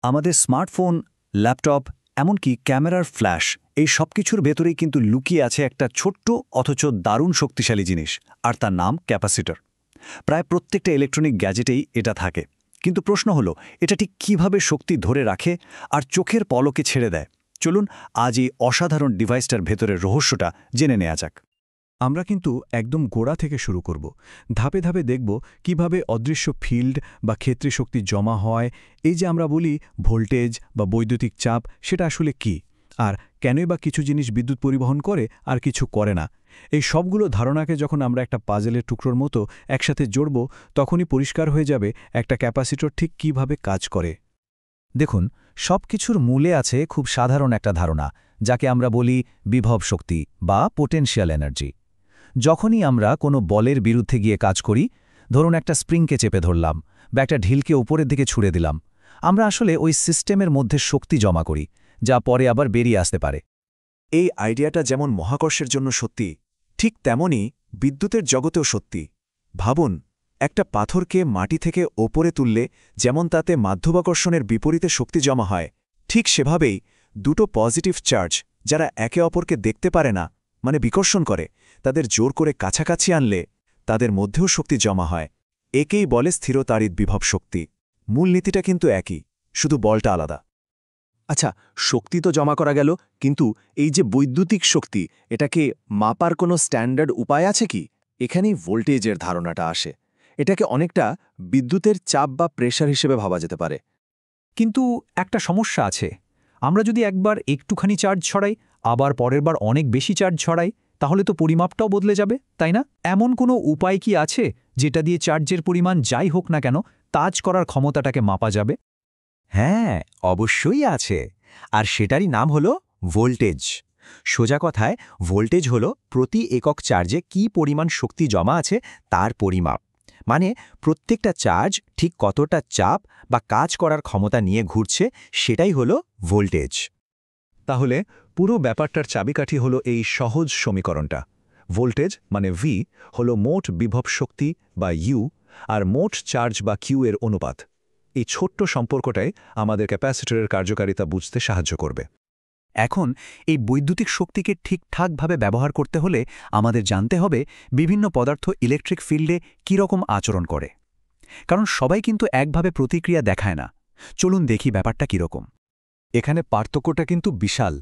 আমাদের smartphone, laptop, এমনকি ক্যামেরার ফ্ল্যাশ এই সব কিছুর ভেতরেই কিন্তু লুকিয়ে আছে একটা ছোট্ট অথচ দারুণ শক্তিশালী জিনিস, আর তার নাম ক্যাপাসিটর। প্রায় প্রত্যেকটা ইলেকট্রনিক গ্যাজেটেই এটা থাকে। কিন্তু প্রশ্ন হলো, এটা ঠিক কীভাবে শক্তি ধরে রাখে আর চোখের পলকে ছেড়ে দেয়? চলুন আজ এই অসাধারণ ডিভাইসটার ভেতরের রহস্যটা জেনে নেওয়া যাক। আমরা কিন্তু একদম গোড়া থেকে শুরু করব। ধাপে ধাপে দেখব কিভাবে অদৃশ্য ফিল্ড বা ক্ষেত্রে শক্তি জমা হয়। এই যে আমরা বলি ভোল্টেজ বা বৈদ্যুতিক চাপ, সেটা আসলে কি, আর কেনই বা কিছু জিনিস বিদ্যুৎ পরিবহন করে আর কিছু করে না। এই সবগুলো ধারণাকে যখন আমরা একটা পাজেলের টুকরোর মতো একসাথে জড়ব, তখনই পরিষ্কার হয়ে যাবে একটা ক্যাপাসিটর ঠিক কিভাবে কাজ করে। দেখুন, সব কিছুর মূলে আছে খুব সাধারণ একটা ধারণা, যাকে আমরা বলি বিভব শক্তি বা পোটেনশিয়াল এনার্জি। যখনই আমরা কোনো বলের বিরুদ্ধে গিয়ে কাজ করি, ধরুন একটা স্প্রিংকে চেপে ধরলাম বা একটা ঢিলকে উপরের দিকে ছুড়ে দিলাম, আমরা আসলে ওই সিস্টেমের মধ্যে শক্তি জমা করি, যা পরে আবার বেরিয়ে আসতে পারে। এই আইডিয়াটা যেমন মহাকর্ষের জন্য সত্যি, ঠিক তেমনই বিদ্যুতের জগতেও সত্যি। ভাবুন, একটা পাথরকে মাটি থেকে ওপরে তুললে যেমন তাতে মাধ্যাকর্ষণের বিপরীতে শক্তি জমা হয়, ঠিক সেভাবেই দুটো পজিটিভ চার্জ, যারা একে অপরকে দেখতে পারে না, মানে বিকর্ষণ করে, তাদের জোর করে কাছাকাছি আনলে তাদের মধ্যেও শক্তি জমা হয়। একেই বলে স্থিরতাড়িৎ বিভব শক্তি। মূলনীতিটা কিন্তু একই, শুধু বলটা আলাদা। আচ্ছা, শক্তি তো জমা করা গেল, কিন্তু এই যে বৈদ্যুতিক শক্তি, এটাকে মাপার কোনো স্ট্যান্ডার্ড উপায় আছে কি? এখানেই ভোল্টেজের ধারণাটা আসে। এটাকে অনেকটা বিদ্যুতের চাপ বা প্রেশার হিসেবে ভাবা যেতে পারে। কিন্তু একটা সমস্যা আছে। আমরা যদি একবার একটুখানি চার্জ ছড়াই, আবার পরের বার অনেক বেশি চার্জ ছড়াই, তাহলে তো পরিমাপটাও বদলে যাবে, তাই না? এমন কোনো উপায় কি আছে যেটা দিয়ে চার্জের পরিমাণ যাই হোক না কেন, তাজ করার ক্ষমতাটাকে মাপা যাবে? হ্যাঁ, অবশ্যই আছে। আর সেটারই নাম হলো ভোল্টেজ। সোজা কথায়, ভোল্টেজ হলো প্রতি একক চার্জে কী পরিমাণ শক্তি জমা আছে তার পরিমাপ। মানে প্রত্যেকটা চার্জ ঠিক কতটা চাপ বা কাজ করার ক্ষমতা নিয়ে ঘুরছে, সেটাই হলো ভোল্টেজ। তাহলে পুরো ব্যাপারটার চাবিকাঠি হলো এই সহজ সমীকরণটা। ভোল্টেজ মানে ভি হলো মোট বিভব শক্তি বা ইউ, আর মোট চার্জ বা কিউ এর অনুপাত। এই ছোট্ট সম্পর্কটাই আমাদের ক্যাপাসিটরের কার্যকারিতা বুঝতে সাহায্য করবে। এখন এই বৈদ্যুতিক শক্তিকে ঠিকঠাকভাবে ব্যবহার করতে হলে আমাদের জানতে হবে বিভিন্ন পদার্থ ইলেকট্রিক ফিল্ডে কীরকম আচরণ করে। কারণ সবাই কিন্তু একভাবে প্রতিক্রিয়া দেখায় না। চলুন দেখি ব্যাপারটা কীরকম। এখানে পার্থক্যটা কিন্তু বিশাল।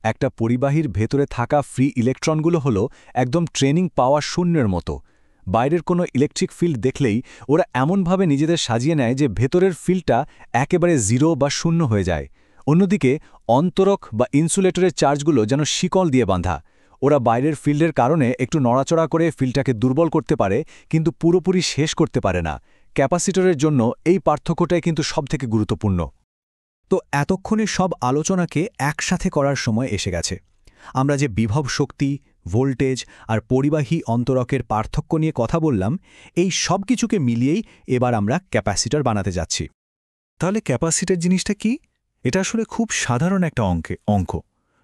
একটা পরিবাহীর ভেতরে থাকা ফ্রি ইলেকট্রনগুলো হলো একদম ট্রেনিং পাওয়া শূন্যের মতো। বাইরের কোনো ইলেকট্রিক ফিল্ড দেখলেই ওরা এমনভাবে নিজেদের সাজিয়ে নেয় যে ভেতরের ফিল্ডটা একেবারে জিরো বা শূন্য হয়ে যায়। অন্যদিকে অন্তরক বা ইনসুলেটরের চার্জগুলো যেন শিকল দিয়ে বাঁধা। ওরা বাইরের ফিল্ডের কারণে একটু নড়াচড়া করে ফিল্ডটাকে দুর্বল করতে পারে, কিন্তু পুরোপুরি শেষ করতে পারে না। ক্যাপাসিটরের জন্য এই পার্থক্যটাই কিন্তু সবথেকে গুরুত্বপূর্ণ। তো এতক্ষণে সব আলোচনাকে একসাথে করার সময় এসে গেছে। আমরা যে বিভব শক্তি, ভোল্টেজ আর পরিবাহী অন্তরকের পার্থক্য নিয়ে কথা বললাম, এই সব কিছুকে মিলিয়েই এবার আমরা ক্যাপাসিটর বানাতে যাচ্ছি। তাহলে ক্যাপাসিটর জিনিসটা কি? এটা আসলে খুব সাধারণ একটা অঙ্ক।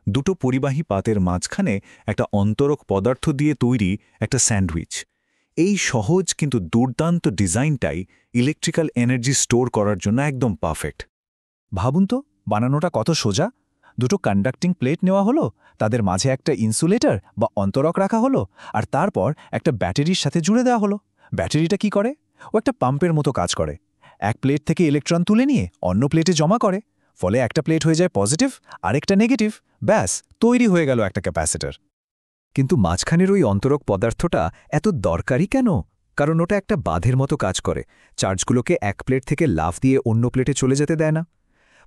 দুটো পরিবাহী পাতের মাঝখানে একটা অন্তরক পদার্থ দিয়ে তৈরি একটা স্যান্ডউইচ। এই সহজ কিন্তু দুর্দান্ত ডিজাইনটাই ইলেকট্রিক্যাল এনার্জি স্টোর করার জন্য একদম পারফেক্ট। ভাবুন তো, বানানোটা কত সোজা। দুটো কন্ডাক্টিং প্লেট নেওয়া হলো, তাদের মাঝে একটা ইনসুলেটর বা অন্তরক রাখা হলো, আর তারপর একটা ব্যাটারির সাথে জুড়ে দেওয়া হলো। ব্যাটারিটা কি করে? ও একটা পাম্পের মতো কাজ করে। এক প্লেট থেকে ইলেকট্রন তুলে নিয়ে অন্য প্লেটে জমা করে, ফলে একটা প্লেট হয়ে যায় পজিটিভ, আরেকটা নেগেটিভ। ব্যাস, তৈরি হয়ে গেল একটা ক্যাপাসিটর। কিন্তু মাঝখানের ওই অন্তরক পদার্থটা এত দরকারি কেন? কারণ ওটা একটা বাঁধের মতো কাজ করে, চার্জগুলোকে এক প্লেট থেকে লাফ দিয়ে অন্য প্লেটে চলে যেতে দেয় না।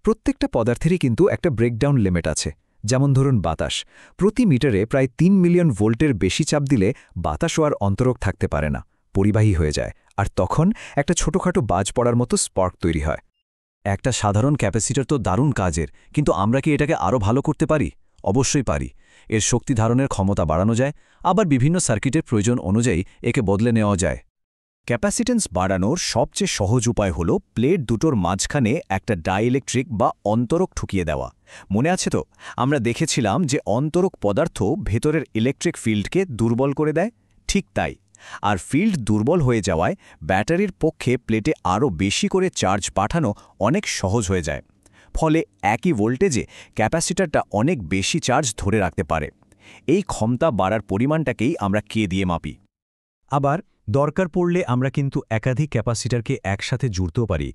প্রত্যেকটা পদার্থেরই কিন্তু একটা ব্রেকডাউন লিমিট আছে। যেমন ধরুন বাতাস, প্রতি মিটারে প্রায় ৩ মিলিয়ন ভোল্টের বেশি চাপ দিলে বাতাসও আর অন্তরক থাকতে পারে না, পরিবাহী হয়ে যায়, আর তখন একটা ছোটখাটো বাজ পড়ার মতো স্পার্ক তৈরি হয়। একটা সাধারণ ক্যাপাসিটর তো দারুণ কাজের, কিন্তু আমরা কি এটাকে আরও ভালো করতে পারি? অবশ্যই পারি। এর শক্তি ধারণের ক্ষমতা বাড়ানো যায়, আবার বিভিন্ন সার্কিটের প্রয়োজন অনুযায়ী একে বদলে নেওয়া যায়। ক্যাপাসিটেন্স বাড়ানোর সবচেয়ে সহজ উপায় হল প্লেট দুটোর মাঝখানে একটা ডাইইলেকট্রিক বা অন্তরক ঠুকিয়ে দেওয়া। মনে আছে তো, আমরা দেখেছিলাম যে অন্তরক পদার্থ ভেতরের ইলেকট্রিক ফিল্ডকে দুর্বল করে দেয়। ঠিক তাই। আর ফিল্ড দুর্বল হয়ে যাওয়ায় ব্যাটারির পক্ষে প্লেটে আরও বেশি করে চার্জ পাঠানো অনেক সহজ হয়ে যায়। ফলে একই ভোল্টেজে ক্যাপাসিটরটা অনেক বেশি চার্জ ধরে রাখতে পারে। এই ক্ষমতা বাড়ার পরিমাণটাকেই আমরা কে দিয়ে মাপি। আবার দরকার পড়লে আমরা কিন্তু একাধিক ক্যাপাসিটরকে একসাথে জুড়তেও পারি।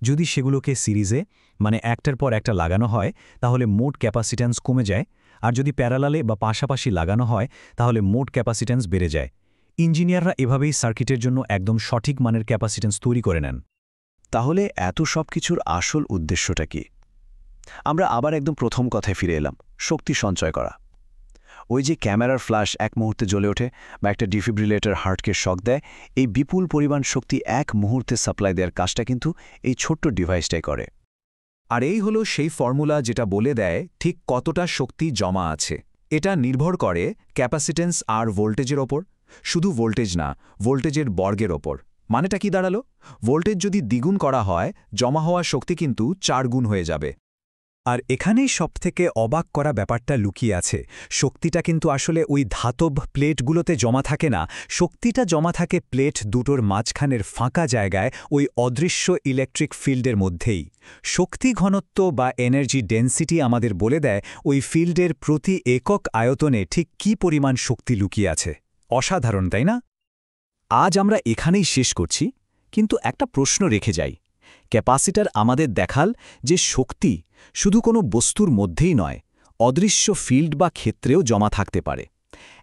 যদি সেগুলোকে সিরিজে মানে একটার পর একটা লাগানো হয় তাহলে মোট ক্যাপাসিট্যান্স কমে যায়, আর যদি প্যারালালে বা পাশাপাশি লাগানো হয় তাহলে মোট ক্যাপাসিট্যান্স বেড়ে যায়। ইঞ্জিনিয়াররা এভাবেই সার্কিটের জন্য একদম সঠিক মানের ক্যাপাসিট্যান্স তৈরি করে নেন। তাহলে এত সব কিছুর আসল উদ্দেশ্যটা কি? আমরা আবার একদম প্রথম কথায় ফিরে এলাম, শক্তি সঞ্চয় করা। ওই যে ক্যামেরার ফ্ল্যাশ এক মুহূর্তে জ্বলে ওঠে বা একটা ডিফিব্রিলেটর হার্টকে শক দেয়, এই বিপুল পরিমাণ শক্তি এক মুহূর্তে সাপ্লাই দেওয়ার কাজটা কিন্তু এই ছোট্ট ডিভাইসটাই করে। আর এই হলো সেই ফর্মুলা যেটা বলে দেয় ঠিক কতটা শক্তি জমা আছে। এটা নির্ভর করে ক্যাপাসিট্যান্স আর ভোল্টেজের ওপর। শুধু ভোল্টেজ না, ভোল্টেজের বর্গের ওপর। মানেটা কি দাঁড়ালো? ভোল্টেজ যদি দ্বিগুণ করা হয়, জমা হওয়া শক্তি কিন্তু 4 গুণ হয়ে যাবে। আর এখানেই সবথেকে অবাক করা ব্যাপারটা লুকিয়ে আছে। শক্তিটা কিন্তু আসলে ওই ধাতব প্লেটগুলোতে জমা থাকে না, শক্তিটা জমা থাকে প্লেট দুটোর মাঝখানের ফাঁকা জায়গায়, ওই অদৃশ্য ইলেকট্রিক ফিল্ডের মধ্যেই। শক্তি ঘনত্ব বা এনার্জি ডেন্সিটি আমাদের বলে দেয় ওই ফিল্ডের প্রতি একক আয়তনে ঠিক কী পরিমাণ শক্তি লুকিয়ে আছে। অসাধারণ, তাই না? আজ আমরা এখানেই শেষ করছি, কিন্তু একটা প্রশ্ন রেখে যাই। ক্যাপাসিটর আমাদের দেখাল যে শক্তি শুধু কোনো বস্তুর মধ্যেই নয়, অদৃশ্য ফিল্ড বা ক্ষেত্রেও জমা থাকতে পারে।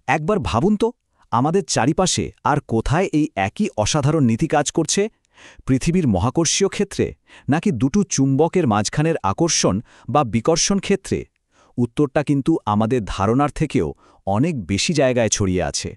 একবার ভাবুন তো, আমাদের চারিপাশে আর কোথায় এই একই অসাধারণ নীতি কাজ করছে? পৃথিবীর মহাকর্ষীয় ক্ষেত্রে, নাকি দুটো চুম্বকের মাঝখানের আকর্ষণ বা বিকর্ষণ ক্ষেত্রে? উত্তরটা কিন্তু আমাদের ধারণার থেকেও অনেক বেশি জায়গায় ছড়িয়ে আছে।